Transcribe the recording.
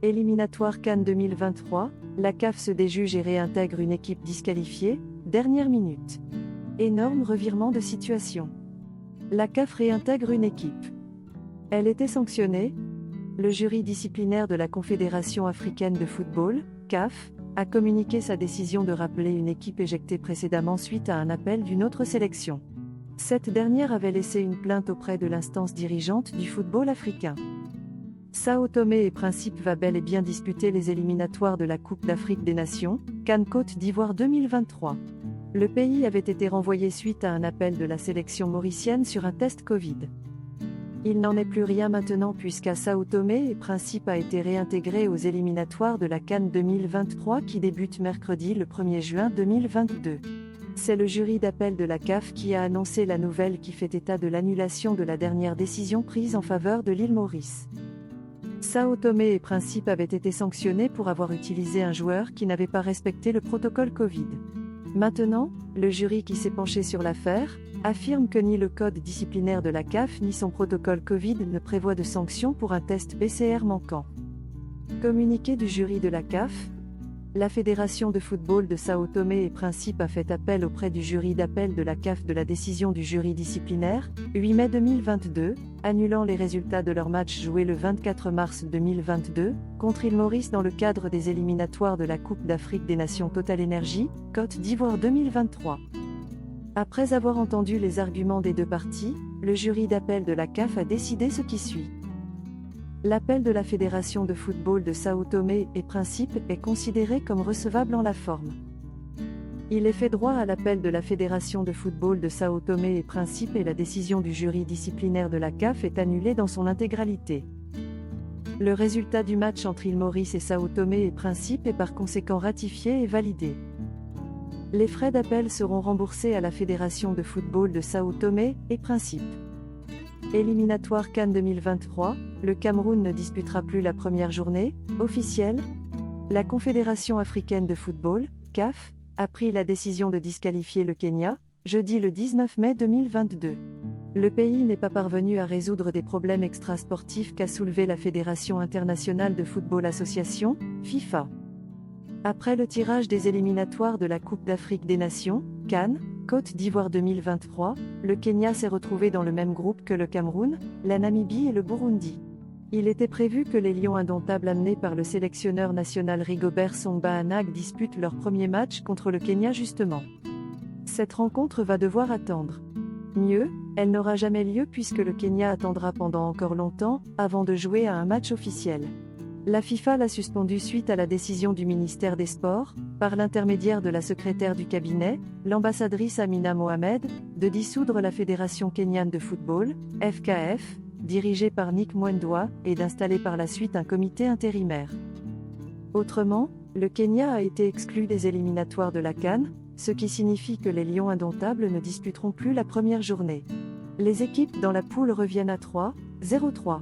Éliminatoire CAN 2023, la CAF se déjuge et réintègre une équipe disqualifiée, dernière minute. Énorme revirement de situation. La CAF réintègre une équipe. Elle était sanctionnée. Le jury disciplinaire de la Confédération africaine de football, CAF, a communiqué sa décision de rappeler une équipe éjectée précédemment suite à un appel d'une autre sélection. Cette dernière avait laissé une plainte auprès de l'instance dirigeante du football africain. Sao Tomé et Principe va bel et bien disputer les éliminatoires de la Coupe d'Afrique des Nations, CAN Côte d'Ivoire 2023. Le pays avait été renvoyé suite à un appel de la sélection mauricienne sur un test Covid. Il n'en est plus rien maintenant puisqu'à Sao Tomé et Principe a été réintégré aux éliminatoires de la CAN 2023 qui débute mercredi le 1er juin 2022. C'est le jury d'appel de la CAF qui a annoncé la nouvelle qui fait état de l'annulation de la dernière décision prise en faveur de l'île Maurice. Sao Tomé et Principe avaient été sanctionnés pour avoir utilisé un joueur qui n'avait pas respecté le protocole Covid. Maintenant, le jury qui s'est penché sur l'affaire affirme que ni le code disciplinaire de la CAF ni son protocole Covid ne prévoit de sanctions pour un test PCR manquant. Communiqué du jury de la CAF, la Fédération de football de Sao Tomé et Principe a fait appel auprès du jury d'appel de la CAF de la décision du jury disciplinaire, 8 mai 2022, annulant les résultats de leur match joué le 24 mars 2022, contre Île Maurice dans le cadre des éliminatoires de la Coupe d'Afrique des Nations Total Energy, Côte d'Ivoire 2023. Après avoir entendu les arguments des deux parties, le jury d'appel de la CAF a décidé ce qui suit. L'appel de la Fédération de football de Sao Tomé et Principe est considéré comme recevable en la forme. Il est fait droit à l'appel de la Fédération de football de Sao Tomé et Principe et la décision du jury disciplinaire de la CAF est annulée dans son intégralité. Le résultat du match entre Île Maurice et Sao Tomé et Principe est par conséquent ratifié et validé. Les frais d'appel seront remboursés à la Fédération de football de Sao Tomé et Principe. Éliminatoire CAN 2023, le Cameroun ne disputera plus la première journée, officielle. La Confédération africaine de football, CAF, a pris la décision de disqualifier le Kenya, jeudi le 19 mai 2022. Le pays n'est pas parvenu à résoudre des problèmes extrasportifs qu'a soulevé la Fédération internationale de football association, FIFA. Après le tirage des éliminatoires de la Coupe d'Afrique des Nations, CAN, Côte d'Ivoire 2023, le Kenya s'est retrouvé dans le même groupe que le Cameroun, la Namibie et le Burundi. Il était prévu que les Lions indomptables amenés par le sélectionneur national Rigobert Songba Anag disputent leur premier match contre le Kenya justement. Cette rencontre va devoir attendre. Mieux, elle n'aura jamais lieu puisque le Kenya attendra pendant encore longtemps, avant de jouer à un match officiel. La FIFA l'a suspendu suite à la décision du ministère des Sports, par l'intermédiaire de la secrétaire du cabinet, l'ambassadrice Amina Mohamed, de dissoudre la Fédération kenyane de football, FKF, dirigée par Nick Mwendwa, et d'installer par la suite un comité intérimaire. Autrement, le Kenya a été exclu des éliminatoires de la CAN, ce qui signifie que les Lions indomptables ne disputeront plus la première journée. Les équipes dans la poule reviennent à 3-0-3.